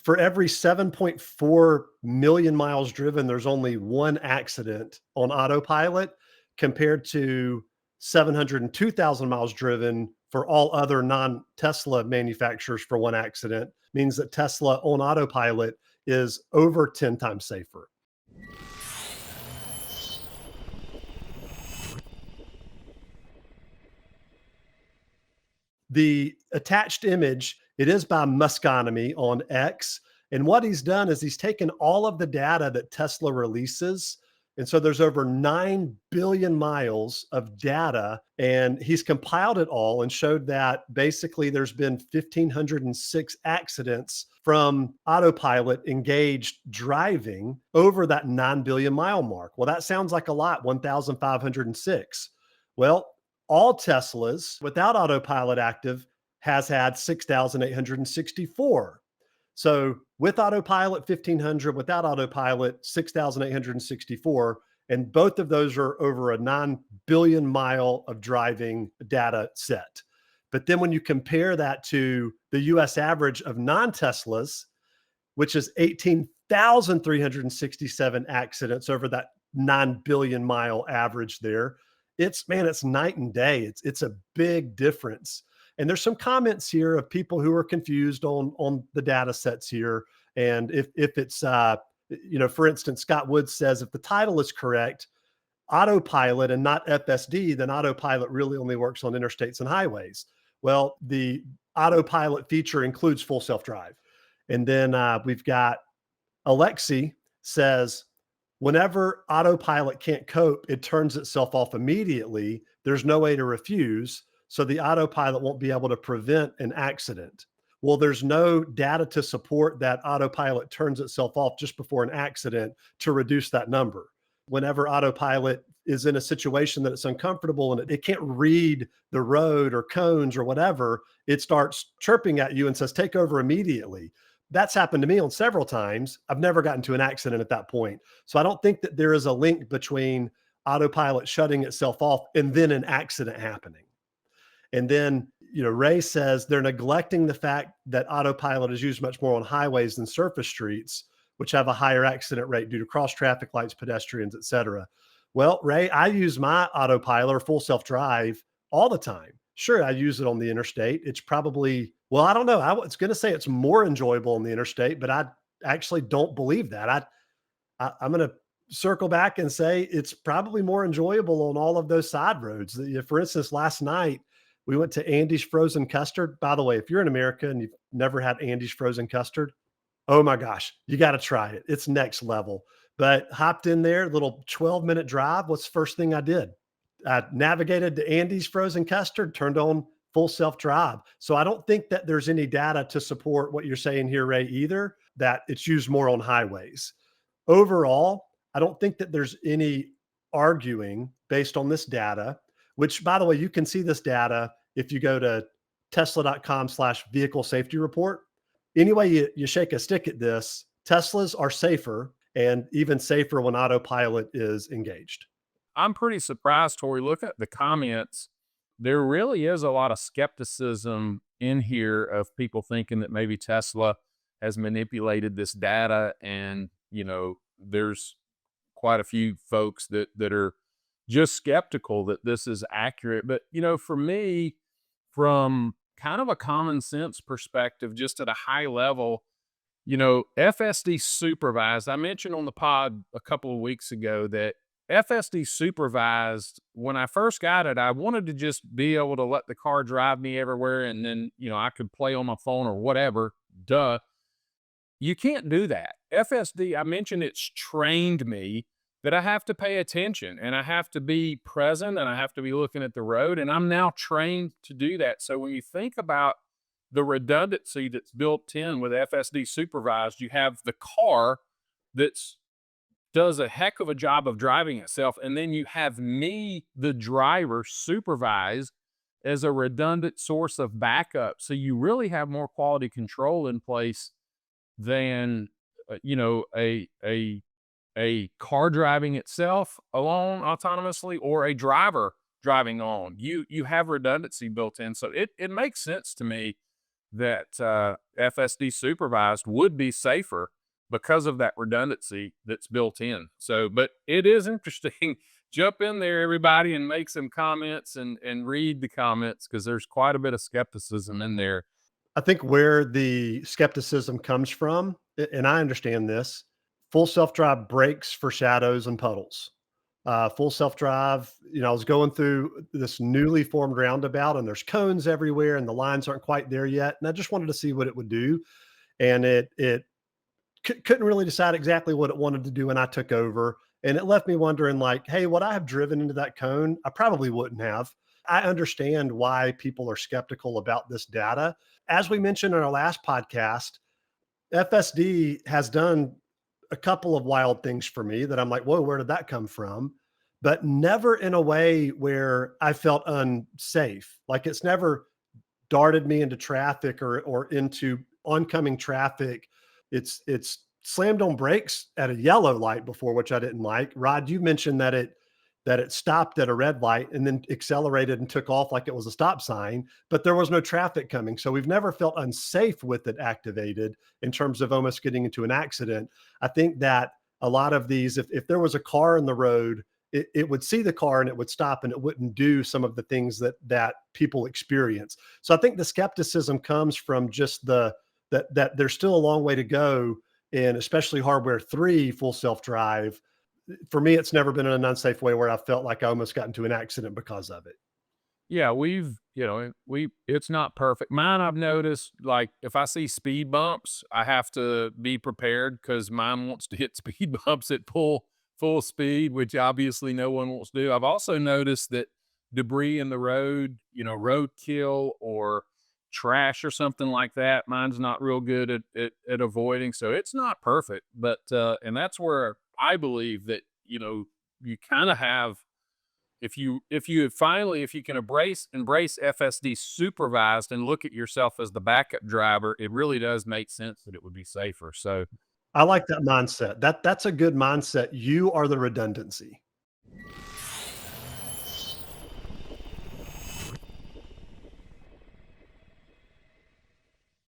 for every 7.4 million miles driven, there's only one accident on autopilot compared to 702,000 miles driven for all other non-Tesla manufacturers for one accident, means that Tesla on autopilot is over 10 times safer. The attached image, it is by Musconomy on X. And what he's done is he's taken all of the data that Tesla releases. And so there's over 9 billion miles of data, and he's compiled it all and showed that basically there's been 1,506 accidents from autopilot engaged driving over that 9 billion mile mark. Well, that sounds like a lot, 1,506. Well, all Teslas without autopilot active has had 6,864. So with autopilot, 1,500, without autopilot, 6,864. And both of those are over a 9 billion mile of driving data set. But then when you compare that to the US average of non-Teslas, which is 18,367 accidents over that 9 billion mile average there, it's night and day. It's a big difference. And there's some comments here of people who are confused on the data sets here. And if it's, for instance, Scott Woods says, if the title is correct, autopilot and not FSD, then autopilot really only works on interstates and highways. Well, the autopilot feature includes full self-drive. And then we've got Alexi says, whenever autopilot can't cope, it turns itself off immediately. There's no way to refuse. So the autopilot won't be able to prevent an accident. Well, there's no data to support that autopilot turns itself off just before an accident to reduce that number. Whenever autopilot is in a situation that it's uncomfortable and it can't read the road or cones or whatever, it starts chirping at you and says, take over immediately. That's happened to me on several times. I've never gotten to an accident at that point. So I don't think that there is a link between autopilot shutting itself off and then an accident happening. And then, Ray says they're neglecting the fact that autopilot is used much more on highways than surface streets, which have a higher accident rate due to cross traffic lights, pedestrians, et cetera. Well, Ray, I use my autopilot or full self-drive all the time. Sure, I use it on the interstate. It's probably, well, I don't know. I was going to say it's more enjoyable on the interstate, but I actually don't believe that. I'm going to circle back and say it's probably more enjoyable on all of those side roads. For instance, last night we went to Andy's Frozen Custard. By the way, if you're in America and you've never had Andy's Frozen Custard, oh my gosh, you got to try it. It's next level. But hopped in there, little 12-minute drive. What's the first thing I did? I navigated to Andy's Frozen Custard, turned on full self-drive. So I don't think that there's any data to support what you're saying here, Ray, either, that it's used more on highways. Overall, I don't think that there's any arguing based on this data, which, by the way, you can see this data if you go to tesla.com/vehicle safety report. Any way you shake a stick at this, Teslas are safer and even safer when autopilot is engaged. I'm pretty surprised, Tori. Look at the comments. There really is a lot of skepticism in here of people thinking that maybe Tesla has manipulated this data. And, there's quite a few folks that are just skeptical that this is accurate. But, for me, from kind of a common sense perspective, just at a high level, FSD supervised. I mentioned on the pod a couple of weeks ago that FSD supervised, when I first got it, I wanted to just be able to let the car drive me everywhere. And then, I could play on my phone or whatever. Duh. You can't do that. FSD, I mentioned it's trained me that I have to pay attention and I have to be present and I have to be looking at the road. And I'm now trained to do that. So when you think about the redundancy that's built in with FSD supervised, you have the car that's does a heck of a job of driving itself. And then you have me, the driver, supervised as a redundant source of backup. So you really have more quality control in place than, a car driving itself alone autonomously or a driver driving on. You have redundancy built in. So it makes sense to me that FSD supervised would be safer because of that redundancy that's built in. So, but it is interesting. Jump in there, everybody, and make some comments and read the comments because there's quite a bit of skepticism in there. I think where the skepticism comes from, and I understand this, full self-drive brakes for shadows and puddles. Full self-drive, I was going through this newly formed roundabout and there's cones everywhere and the lines aren't quite there yet. And I just wanted to see what it would do. And it couldn't really decide exactly what it wanted to do when I took over. And it left me wondering, like, hey, would I have driven into that cone? I probably wouldn't have. I understand why people are skeptical about this data. As we mentioned in our last podcast, FSD has done a couple of wild things for me that I'm like, whoa, where did that come from? But never in a way where I felt unsafe. Like it's never darted me into traffic or into oncoming traffic. It's slammed on brakes at a yellow light before, which I didn't like. Rod, you mentioned that it stopped at a red light and then accelerated and took off like it was a stop sign, but there was no traffic coming. So we've never felt unsafe with it activated in terms of almost getting into an accident. I think that a lot of these, if there was a car in the road, it would see the car and it would stop and it wouldn't do some of the things that people experience. So I think the skepticism comes from just that there's still a long way to go, and especially hardware 3 full self-drive. For me, it's never been in an unsafe way where I felt like I almost got into an accident because of it. Yeah, it's not perfect. Mine, I've noticed, like, if I see speed bumps, I have to be prepared because mine wants to hit speed bumps at full speed, which obviously no one wants to do. I've also noticed that debris in the road, roadkill or trash or something like that, mine's not real good at avoiding. So it's not perfect, but and that's where I believe that, you kind of have, if you can embrace FSD supervised and look at yourself as the backup driver, it really does make sense that it would be safer. So I like that mindset. That's a good mindset. You are the redundancy.